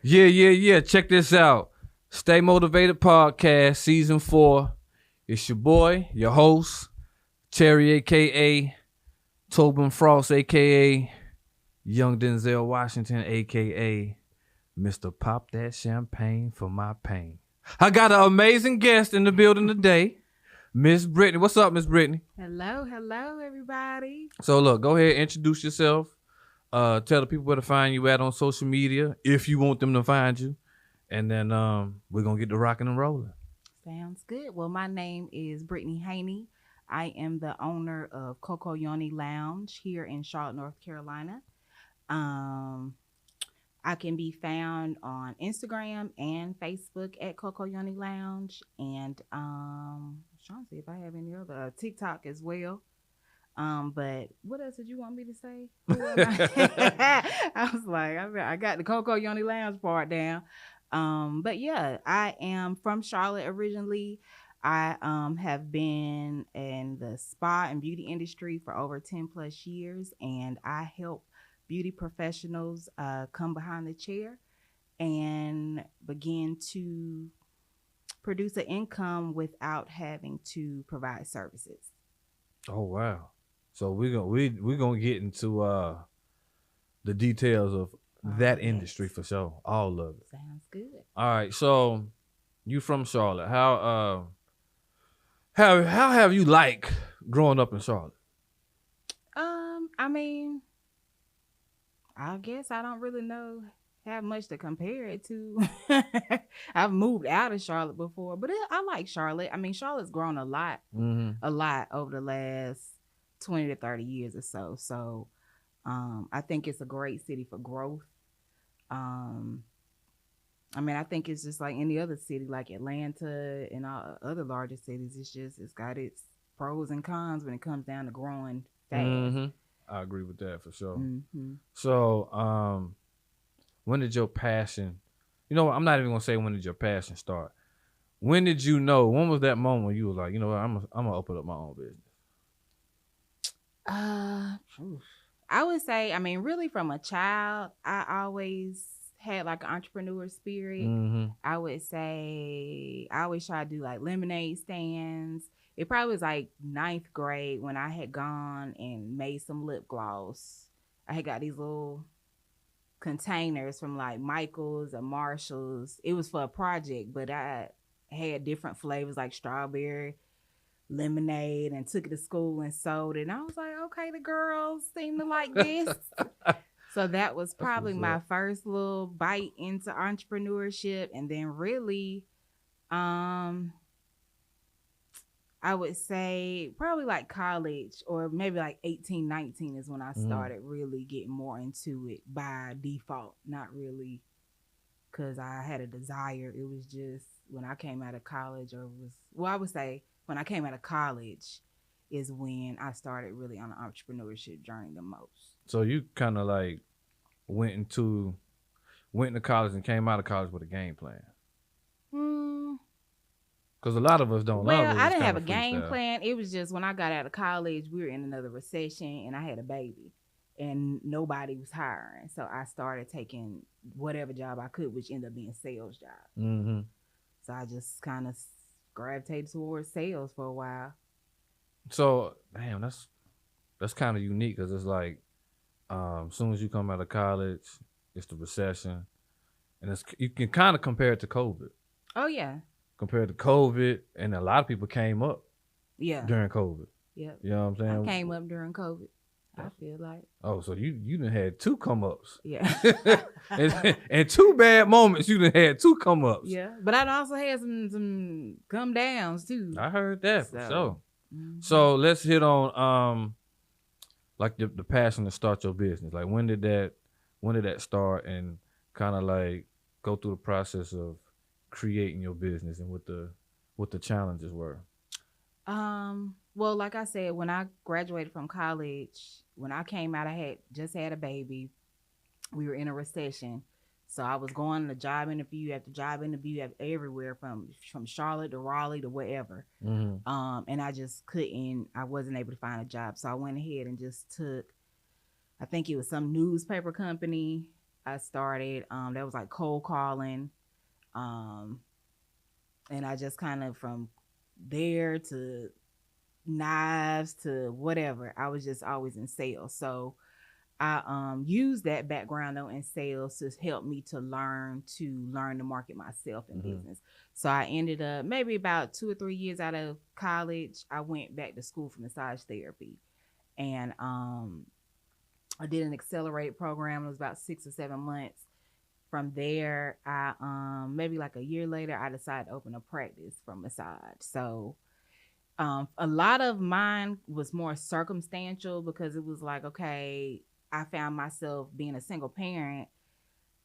Yeah. Check this out. Stay Motivated Podcast, Season 4. It's your boy, your host, Terry, a.k.a. Tobin Frost, a.k.a. Young Denzel Washington, a.k.a. Mr. Pop That Champagne for My Pain. I got an amazing guest in the building today, Miss Brittyne. What's up, Miss Brittyne? Hello, everybody. So look, go ahead, introduce yourself. Tell the people where to find you at on social media, if you want them to find you. And then we're going to get to rocking and rolling. Sounds good. Well, my name is Brittyne Hayne. I am the owner of Yoni Lounge here in Charlotte, North Carolina. I can be found on Instagram and Facebook at Yoni Lounge. And I'm trying to see if I have any other TikTok as well. But what else did you want me to say? I was like, I got the Yoni Lounge part down. But yeah, I am from Charlotte originally. I have been in the spa and beauty industry for over 10 plus years, and I help beauty professionals come behind the chair and begin to produce an income without having to provide services. Oh wow. So we're gonna get into the details of that industry for sure. All of it. Sounds good. All right. So you from Charlotte. How have you liked growing up in Charlotte? I mean, I guess I don't really have much to compare it to. I've moved out of Charlotte before, but I like Charlotte. I mean, Charlotte's grown a lot over the last 20 to 30 years or so. So I think it's a great city for growth. I mean, I think it's just like any other city, like Atlanta and all other larger cities. It's got its pros and cons when it comes down to growing fast. I agree with that for sure. So, when did your passion? You know what? I'm not even gonna say when did your passion start. When did you know? When was that moment when you were like, you know what? I'm gonna open up my own business. I would say, I mean, really from a child, I always had like an entrepreneur spirit. I would say I always try to do like lemonade stands. It probably was like 9th grade when I had gone and made some lip gloss. I had got these little containers from like Michael's or Marshall's. It was for a project, but I had different flavors like strawberry, lemonade, and took it to school and sold it. And I was like, okay, the girls seem to like this. So that was probably my first little bite into entrepreneurship. And then really, I would say probably like college or maybe like 18, 19 is when I started really getting more into it by default. Not really because I had a desire. It was just when I came out of college I would say when I came out of college is when I started really on the entrepreneurship journey the most. So you kind of like went into college and came out of college with a game plan. Because a lot of us don't. Well, I didn't have a game plan. It was just when I got out of college, we were in another recession and I had a baby and nobody was hiring. So I started taking whatever job I could, which ended up being a sales job. So I just kind of gravitated towards sales for a while. So, damn, that's kind of unique because it's like as soon as you come out of college, it's the recession. And you can kind of compare it to COVID. Oh, yeah. Compared to COVID, and a lot of people came up during COVID. Yeah. You know what I'm saying? I came up during COVID, I feel like. Oh, so you done had 2 come-ups. Yeah. and 2 bad moments, you done had 2 come-ups. Yeah, but I also had some come-downs, too. I heard that, for sure. So let's hit on like the passion to start your business. Like when did that start, and kind of like go through the process of creating your business and what the challenges were? Well, like I said, when I graduated from college, when I came out, I had just had a baby. We were in a recession. So I was going to job interview after job interview everywhere from Charlotte to Raleigh to wherever. And I wasn't able to find a job. So I went ahead and just took, I think it was some newspaper company. I started. That was like cold calling, and I just kind of from there to knives to whatever. I was just always in sales. So I used that background though in sales to help me to learn to market myself in business. So I ended up maybe about 2 or 3 years out of college, I went back to school for massage therapy. And I did an accelerated program. It was about 6 or 7 months. From there, I maybe like a year later, I decided to open a practice for massage. So a lot of mine was more circumstantial because it was like, okay, I found myself being a single parent.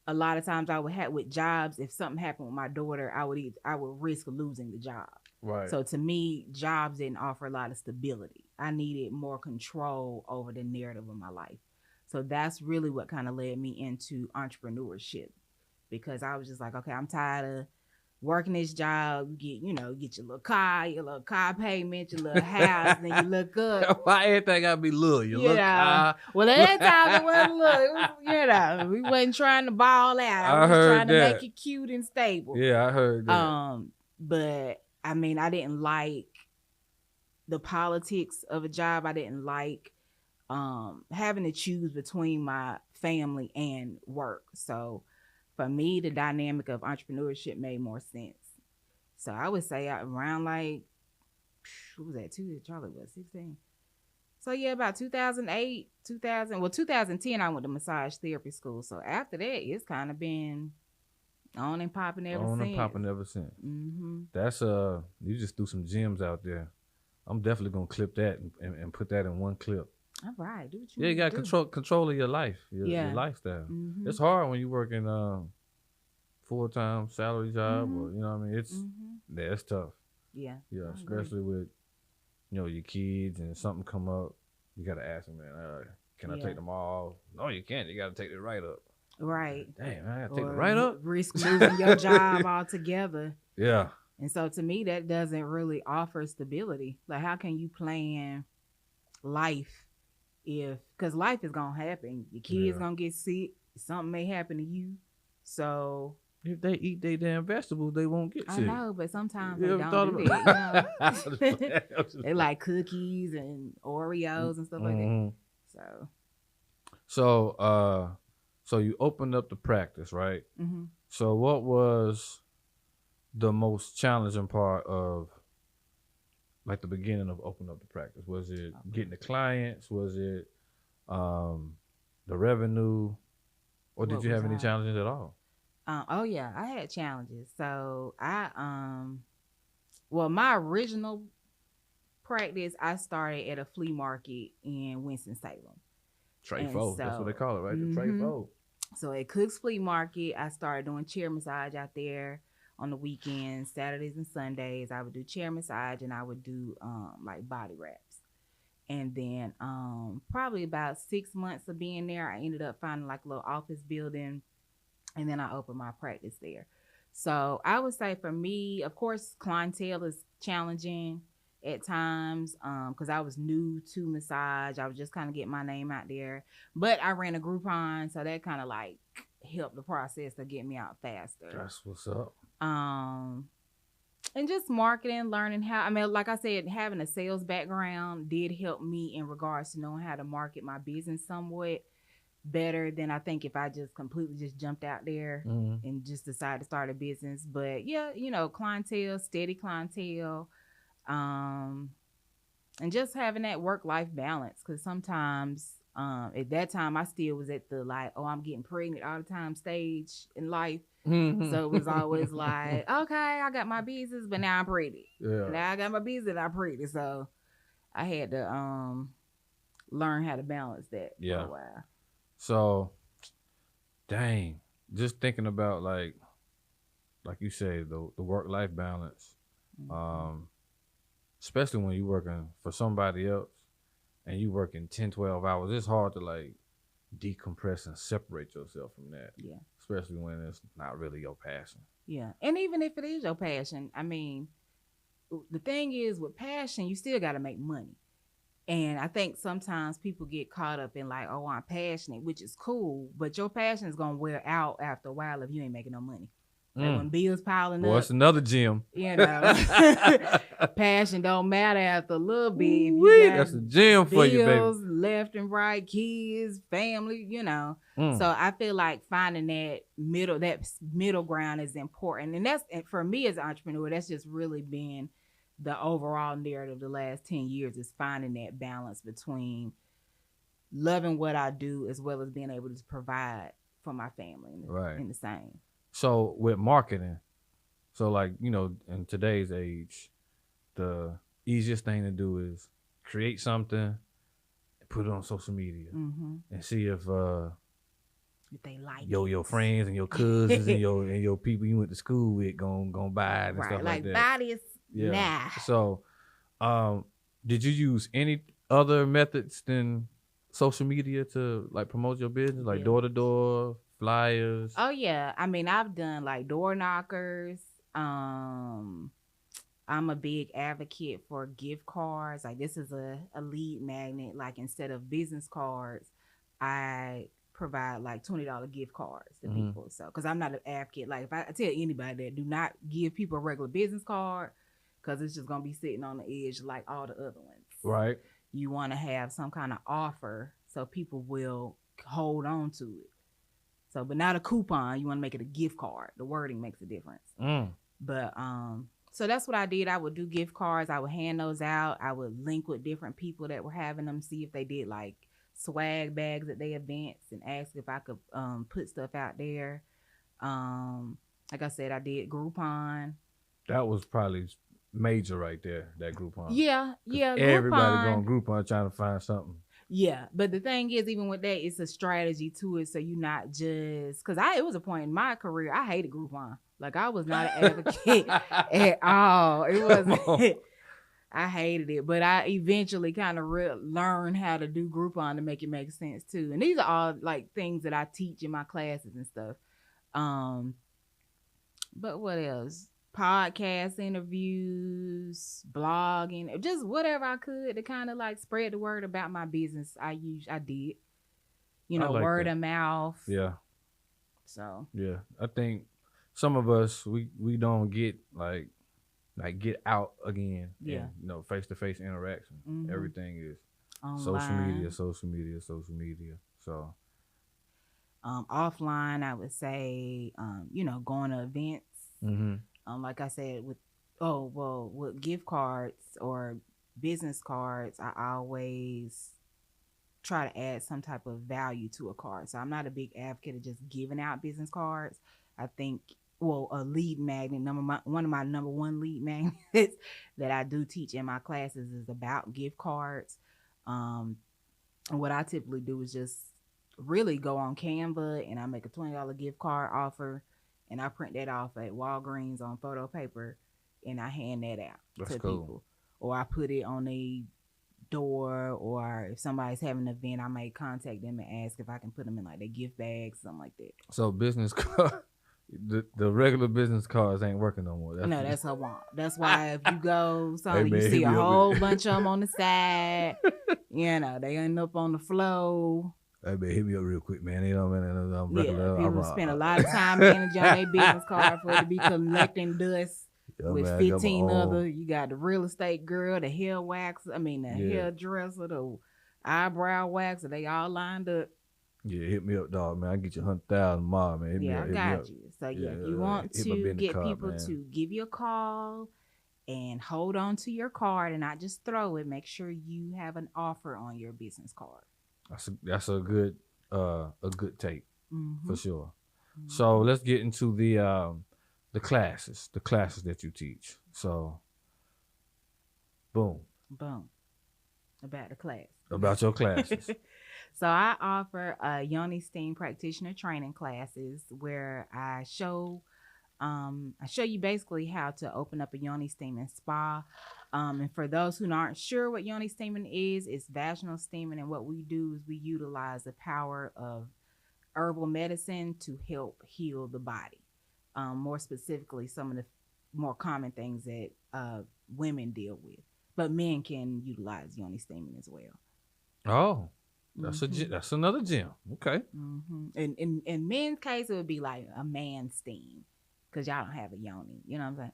A lot of times I would have with jobs, if something happened with my daughter, I would risk losing the job. Right. So to me, jobs didn't offer a lot of stability. I needed more control over the narrative of my life. So that's really what kind of led me into entrepreneurship, because I was just like, okay, I'm tired of working this job, get your little car payment, your little house, then you look up. Why everything gotta be little? Your little car. Well, at that time it wasn't little. We wasn't trying to ball out. I was just trying to make it cute and stable. Yeah, I heard that. But I mean, I didn't like the politics of a job. I didn't like having to choose between my family and work. So for me, the dynamic of entrepreneurship made more sense. So I would say around like, what was that? Charlie was 16. So yeah, about 2008, 2010, I went to massage therapy school. So after that, it's kind of been on and popping ever since. Mm-hmm. That's you just threw some gems out there. I'm definitely gonna clip that and put that in one clip. All right, do what you got control of your life, your lifestyle. Mm-hmm. It's hard when you work in full-time salary job, or you know what I mean. It's tough. Yeah, especially with your kids and something come up, you gotta ask them, man, can I take them all? No, you can't. You gotta take it right up. Right. Damn, I gotta take it right up. Risk losing your job altogether. Yeah. And so to me, that doesn't really offer stability. Like, how can you plan life because life is gonna happen. Your kids gonna get sick. Something may happen to you. So if they eat their damn vegetables, they won't get sick. I know, but sometimes they don't do that. They like cookies and Oreos and stuff like that. So you opened up the practice, right? Mm-hmm. So what was the most challenging part of like the beginning of opening up the practice? Was it getting the clients? Was it the revenue? Or did you have any challenges at all? Oh yeah, I had challenges. So my original practice, I started at a flea market in Winston-Salem. Trefo, that's what they call it, right? The Trefo. So at Cook's Flea Market, I started doing chair massage out there on the weekends, Saturdays and Sundays. I would do chair massage and I would do like body wraps. And then probably about 6 months of being there, I ended up finding like a little office building, and then I opened my practice there. So I would say for me, of course, clientele is challenging at times because I was new to massage. I was just kind of getting my name out there. But I ran a Groupon, so that kind of like helped the process to get me out faster. That's what's up. And just marketing, learning how, like I said, having a sales background did help me in regards to knowing how to market my business somewhat better than I think if I just completely just jumped out there and just decided to start a business. But yeah, clientele, steady clientele, and just having that work-life balance. Because sometimes at that time I still was at the like, oh, I'm getting pregnant all the time stage in life. So it was always like, okay, I got my business, but now I'm pregnant. Yeah. Now I got my business and I'm pregnant. So I had to learn how to balance that for a while. So, dang, just thinking about like you say, the work-life balance, especially when you're working for somebody else and you working 10, 12 hours, it's hard to like decompress and separate yourself from that. Yeah. Especially when it's not really your passion. Yeah. And even if it is your passion, the thing is with passion, you still got to make money. And I think sometimes people get caught up in like, oh, I'm passionate, which is cool, but your passion is gonna wear out after a while if you ain't making no money. Like when bills piling Boy, up, it's another gym. you know, passion don't matter after a little bit. If you got that's a gym for you, baby. bills left and right, kids, family, you know. So I feel like finding that middle ground is important, and for me as an entrepreneur, that's just really been the overall narrative the last 10 years is finding that balance between loving what I do as well as being able to provide for my family in the same. So with marketing, so like, you know, in today's age, the easiest thing to do is create something and put it on social media and see if they like your friends and your cousins and your people you went to school with gonna buy it and stuff like that. Buy this. Nah. So, did you use any other methods than social media to like promote your business, like door to door, flyers? Oh yeah, I mean I've done like door knockers. I'm a big advocate for gift cards. Like this is a lead magnet. Like instead of business cards, I provide like $20 gift cards to people. So, because I'm not an advocate. Like if I tell anybody that do not give people a regular business card, because it's just gonna be sitting on the edge like all the other ones. Right. You want to have some kind of offer so people will hold on to it. So, but not a coupon. You want to make it a gift card. The wording makes a difference. But so that's what I did. I would do gift cards. I would hand those out. I would link with different people that were having them, see if they did like swag bags at their events and ask if I could put stuff out there. Like I said, I did Groupon. That was probably major right there, that Groupon. Yeah. Everybody going Groupon trying to find something. Yeah, but the thing is, even with that, it's a strategy to it. So you're not just, because it was a point in my career, I hated Groupon. Like I was not an advocate at all. It wasn't. I hated it, but I eventually kind of learned how to do Groupon to make it make sense too. And these are all like things that I teach in my classes and stuff. But what else? Podcast interviews, blogging, just whatever I could to kind of like spread the word about my business. I did, you know, like word of mouth. Yeah. So. Yeah, I think some of us we don't get like get out again. Yeah. And, you know, face-to-face interaction. Everything is online. social media. So. Offline, I would say, you know, going to events. Like I said, with gift cards or business cards, I always try to add some type of value to a card. So I'm not a big advocate of just giving out business cards. I think, a lead magnet, one of my number one lead magnets that I do teach in my classes is about gift cards. And what I typically do is just really go on Canva and I make a $20 gift card offer. And I print that off at Walgreens on photo paper, and I hand that out to people. Or I put it on a door, or if somebody's having an event, I may contact them and ask if I can put them in like their gift bags, something like that. So business card, the regular business cards ain't working no more. That's a want. That's why if you go, you see a whole bunch of them on the side. You know, they end up on the floor. Hey, man, hit me up real quick, man. You know, man. People spend a lot of time and energy on their business card for it to be collecting dust with 15 other. You got the real estate girl, the hair waxer, hairdresser, the eyebrow waxer. They all lined up. Yeah, hit me up, dog, man. I get you 100,000 tomorrow, man. I got you. So if you want to get people to give you a call and hold on to your card and not just throw it, make sure you have an offer on your business card. That's a good take for sure. So let's get into the classes that you teach. So, boom. About your classes. So I offer Yoni Steam practitioner training classes where I show you basically how to open up a Yoni steaming spa. And for those who aren't sure what Yoni steaming is, it's vaginal steaming. And what we do is we utilize the power of herbal medicine to help heal the body. More specifically, some of the more common things that women deal with. But men can utilize yoni steaming as well. Oh, that's Mm-hmm. that's another gem. Okay. Mm-hmm. And in men's case, it would be like a man steam, because y'all don't have a yoni. You know what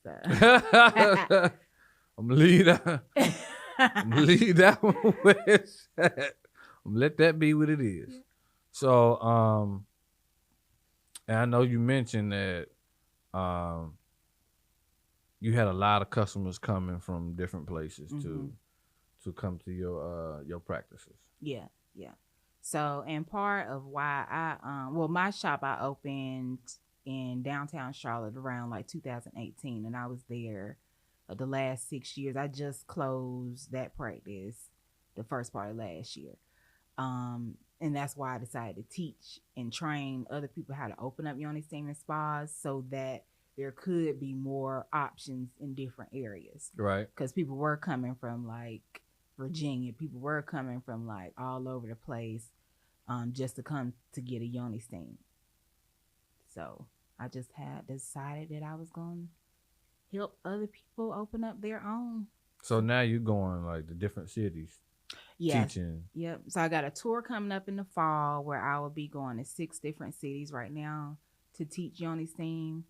I'm saying? I'm gonna leave that. So. I'm gonna leave that one where it's at. I'm gonna let that be what it is. So, and I know you mentioned that, you had a lot of customers coming from different places to come to your practices. Yeah, yeah. So, and part of why my shop I opened in downtown Charlotte around like 2018, and I was there the last 6 years. I just closed that practice the first part of last year. And that's why I decided to teach and train other people how to open up yoni steaming spas, so that there could be more options in different areas. Right. Because people were coming from like Virginia, people were coming from like all over the place, just to come to get a yoni steam. So I just had decided that I was going to help other people open up their own. So now you're going like to different cities. Yes. Teaching. Yep. So I got a tour coming up in the fall where I will be going to 6 different cities right now to teach yoni steam.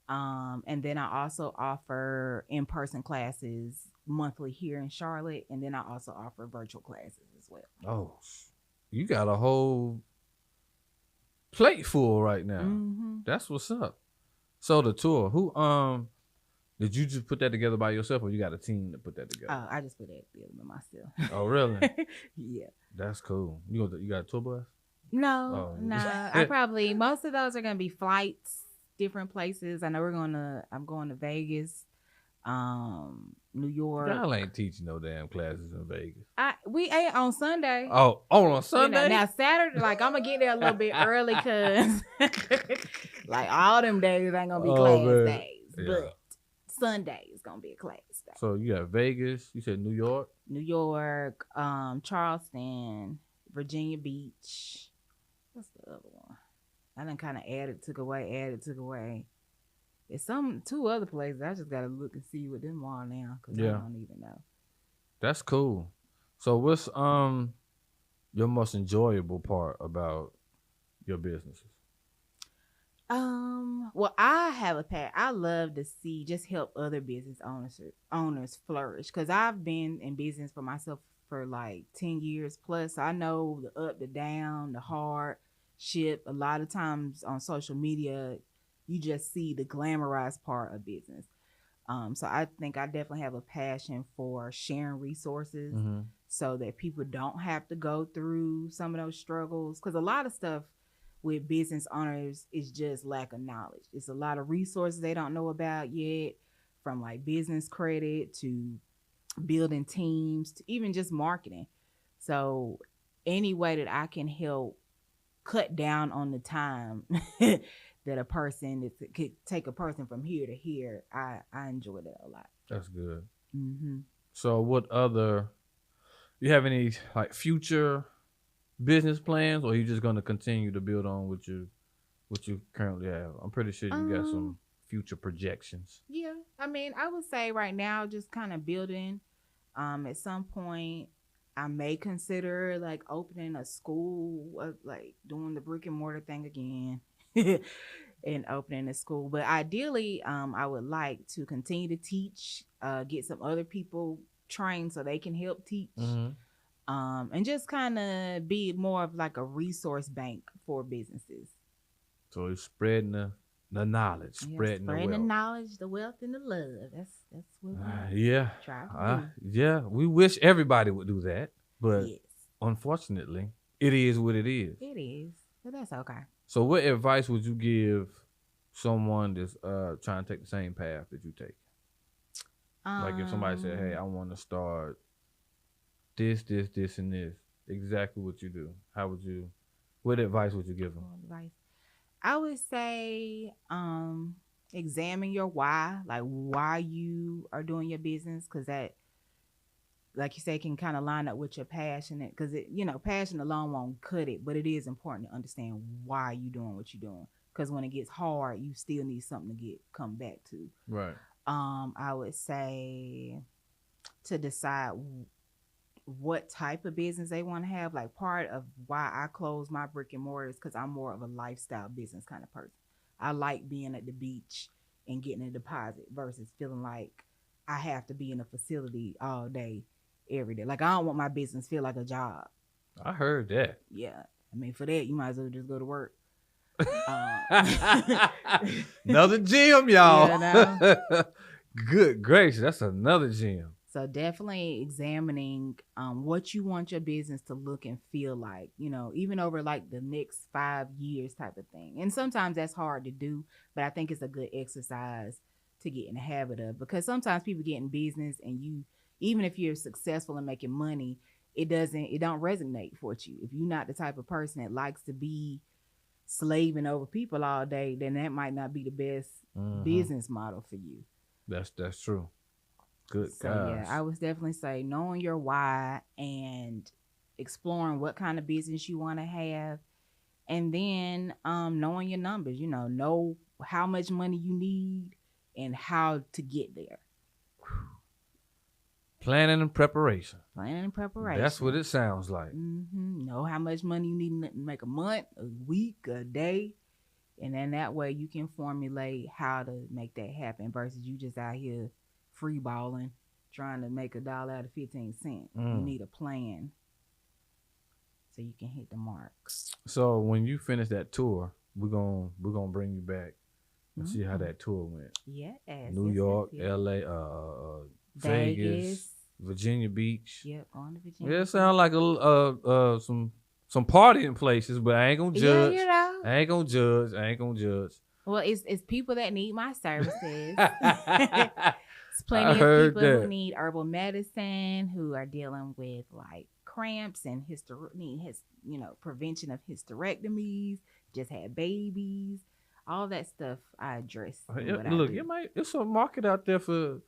And then I also offer in-person classes monthly here in Charlotte, and then I also offer virtual classes as well. Oh, you got a whole plate full right now. Mm-hmm. That's what's up. So the tour, who did you just put that together by yourself, or you got a team to put that together? I just put that together by myself. Oh, really? Yeah. That's cool. You got a tour bus? No, Oh. no. I probably most of those are gonna be flights, different places. I know I'm going to Vegas, New York. Y'all ain't teaching no damn classes in Vegas. We ate on Sunday. Oh, on Sunday? Now Saturday, like I'm gonna get there a little bit early, cause like all them days ain't gonna be class days, but Sunday is gonna be a class day. So you got Vegas. You said New York, Charleston, Virginia Beach. What's the other one? I done kind of took away. It's 2 other places. I just gotta look and see what them are now, because I don't even know. That's cool. So what's your most enjoyable part about your businesses? Well, I have a path. I love to help other business owners flourish, because I've been in business for myself for like 10 years plus. I know the up, the down, the hardship. A lot of times on social media, you just see the glamorized part of business. So I think I definitely have a passion for sharing resources, so that people don't have to go through some of those struggles. Because a lot of stuff with business owners is just lack of knowledge. It's a lot of resources they don't know about yet, from like business credit to building teams to even just marketing. So any way that I can help cut down on the time that a person could take a person from here to here, I enjoy that a lot. That's good. Mm-hmm. So what other, you have any like future business plans, or are you just going to continue to build on what you currently have? I'm pretty sure you got some future projections. Yeah, I mean, I would say right now just kind of building. At some point I may consider like opening a school, like doing the brick and mortar thing again and opening a school. But ideally, I would like to continue to teach, get some other people trained so they can help teach. And just kind of be more of like a resource bank for businesses. So it's spreading the knowledge, spreading the knowledge, the wealth, and the love. That's what we try to do. Yeah, we wish everybody would do that, but unfortunately, it is what it is. It is, but that's okay. So what advice would you give someone that's trying to take the same path that you take? Like if somebody said, hey, I want to start this, and this, exactly what you do, what advice would you give them? I would say examine your why, like why you are doing your business, because that, like you say, can kind of line up with your passion. Because passion alone won't cut it, but it is important to understand why you're doing what you're doing. Because when it gets hard, you still need something to come back to. Right. I would say to decide what type of business they want to have. Like part of why I closed my brick and mortar is because I'm more of a lifestyle business kind of person. I like being at the beach and getting a deposit versus feeling like I have to be in a facility all day, every day. Like I don't want my business feel like a job. I heard that. Yeah. I mean, for that, you might as well just go to work. Another gym, y'all. You know? Good gracious, that's another gym. So definitely examining what you want your business to look and feel like, you know, even over like the next 5 years type of thing. And sometimes that's hard to do, but I think it's a good exercise to get in the habit of, because sometimes people get in business and you, even if you're successful in making money, it don't resonate for you. If you're not the type of person that likes to be slaving over people all day, then that might not be the best business model for you. That's true. Good. So yeah, I would definitely say knowing your why and exploring what kind of business you want to have, and then knowing your numbers. You know how much money you need and how to get there. Planning and preparation. That's what it sounds like. Know how much money you need to make a month, a week, a day, and then that way you can formulate how to make that happen versus you just out here free balling, trying to make $1 out of 15 cents. You need a plan so you can hit the mark. So when you finish that tour, we're gonna bring you back and see how that tour went. Yes. New York, LA, Vegas, Virginia Beach. Yep, on to Virginia. Yeah, it sounds like some partying places, but I ain't gonna judge. Yeah, you know. I ain't gonna judge. Well, it's people that need my services. It's plenty of people who need herbal medicine, who are dealing with like cramps and prevention of hysterectomies, just had babies, all that stuff I address. Look, it's a market out there for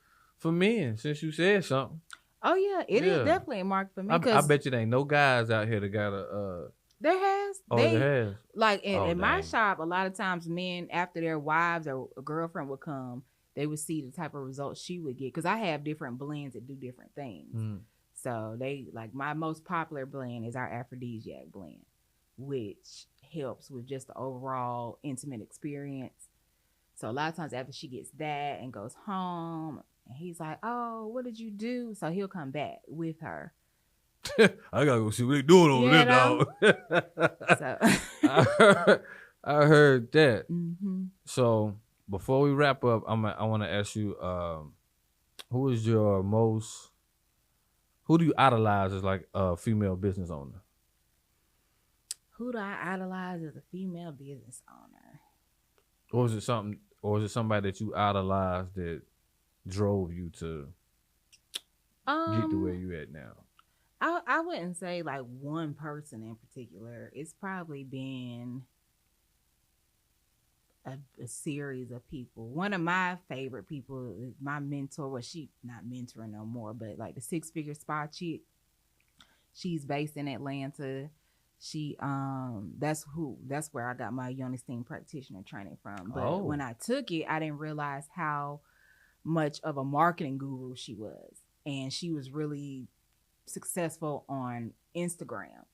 men, since you said something. Oh yeah, it is definitely a market for men. I bet you there ain't no guys out here that got a there has. There has. Like in my shop, a lot of times men, after their wives or a girlfriend would come, they would see the type of results she would get. Because I have different blends that do different things. So they, like, my most popular blend is our aphrodisiac blend, which helps with just the overall intimate experience. So a lot of times after she gets that and goes home, and he's like, oh, what did you do? So he'll come back with her. I gotta go see what they doing over there, dog. So I heard that. So before we wrap up, I want to ask you, who do you idolize as like a female business owner? Who do I idolize as a female business owner? Or is it somebody that you idolize that drove you to get to where you at now? I wouldn't say like one person in particular. It's probably been a series of people. One of my favorite people is my mentor. Well, she not mentoring no more, but like the 6-figure spa chick. She's based in Atlanta. She that's where I got my Yoni steam practitioner training from. But when I took it, I didn't realize how much of a marketing guru she was, and she was really successful on Instagram.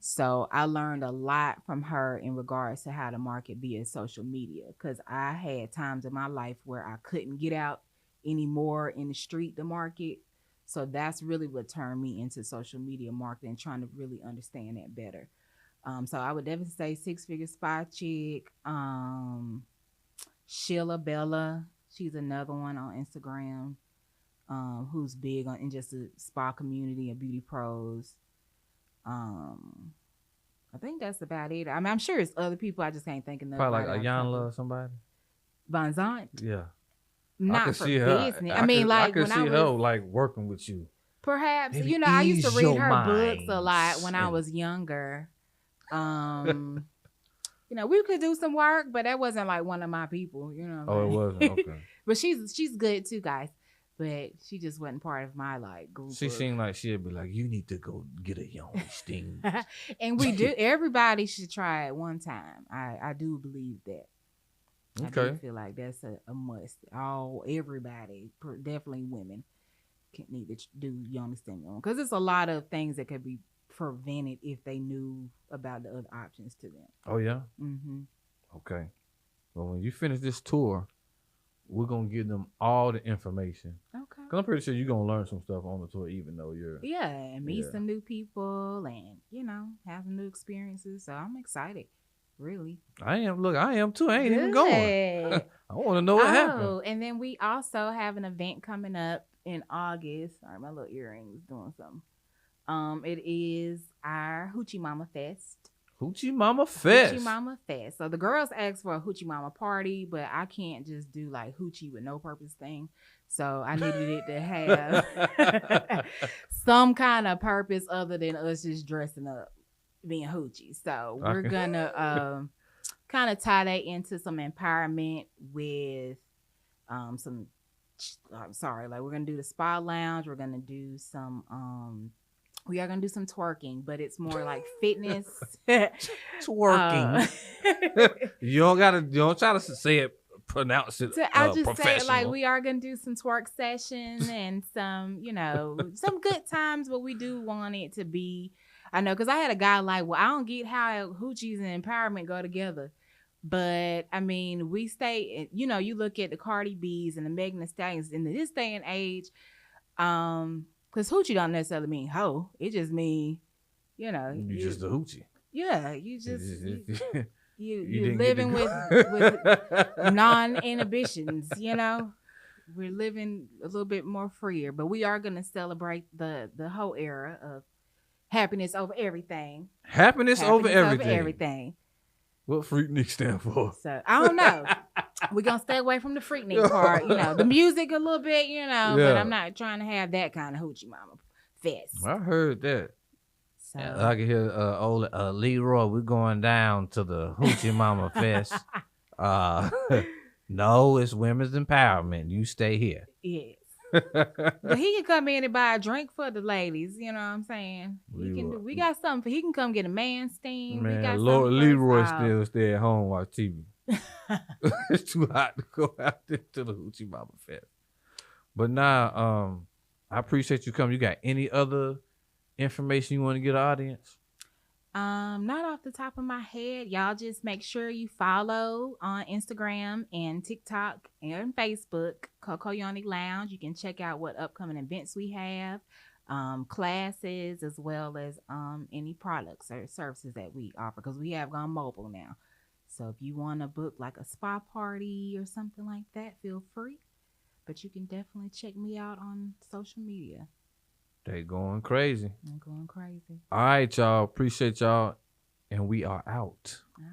So I learned a lot from her in regards to how to market via social media, because I had times in my life where I couldn't get out anymore in the street to market. So that's really what turned me into social media marketing, trying to really understand that better. So I would definitely say 6-figure spa chick, Sheila Bella. She's another one on Instagram, who's big in just the spa community and beauty pros. I think that's about it. I mean, I'm sure it's other people. I just can't think of nothing. Probably like Ayanla or somebody. Von Zant? Yeah. Not for business. I mean, like, I could see her like working with you. Perhaps. You know, I used to read her books a lot when I was younger. You know, we could do some work, but that wasn't like one of my people, you know. Oh, it wasn't? Okay. But she's good too, guys. But she just wasn't part of my like group. She seemed like she'd be like, you need to go get a Yoni sting. And we do. Everybody should try it one time. I do believe that. Okay. I do feel like that's a must. Everybody, definitely women, need to do Yoni stimulum because it's a lot of things that could be prevented if they knew about the other options to them. Oh yeah. Mm-hmm. Okay. Well, when you finish this tour, we're gonna give them all the information. Okay. Cause I'm pretty sure you're gonna learn some stuff on the tour, even though you're and meet some new people, and have some new experiences. So I'm excited. Really. I am. Look, I am too. I ain't even going. I want to know what happened. Oh, and then we also have an event coming up in August. Sorry, my little earring is doing something. It is our Hoochie Mama Fest. Hoochie Mama Fest. Hoochie Mama Fest. So the girls asked for a Hoochie Mama party, but I can't just do like Hoochie with no purpose thing. So I needed it to have some kind of purpose other than us just dressing up being Hoochie. So we're gonna kind of tie that into some empowerment with some we're gonna do the spa lounge. We're gonna do some we are gonna do some twerking, but it's more like fitness. Twerking. You don't try to say it, pronounce it. I just professional. say like we are gonna do some twerk session and some, some good times, but we do want it to be. I know, because I had a guy like, well, I don't get how hoochies and empowerment go together. But, I mean, we stay, you look at the Cardi B's and the Megan Thee Stallions in this day and age, because hoochie don't necessarily mean hoe. It just mean, you just a hoochie. Yeah, you just, you're living with non-inhibitions, We're living a little bit more freer. But we are going to celebrate the whole era of happiness over everything. Happiness over everything. What Freaknik stand for? So I don't know. We're gonna stay away from the Freaknik part. The music a little bit, but I'm not trying to have that kind of Hoochie Mama Fest. I heard that. So I can hear old Leroy. We're going down to the Hoochie Mama Fest. No, it's women's empowerment. You stay here. Yes. But he can come in and buy a drink for the ladies. You know what I'm saying? We got something. He can come get a man steam. Man, Lord Leroy still stay at home watch TV. It's too hot to go out there to the Hoochie Mama Fest. But now, I appreciate you coming. You got any other information you want to get the audience? Not off the top of my head. Y'all just make sure you follow on Instagram and TikTok and Facebook, Coco Yoni Lounge. You can check out what upcoming events we have, classes, as well as any products or services that we offer, because we have gone mobile now. So if you want to book like a spa party or something like that, feel free. But you can definitely check me out on social media. They going crazy. I'm going crazy. All right, y'all. Appreciate y'all. And we are out. Okay.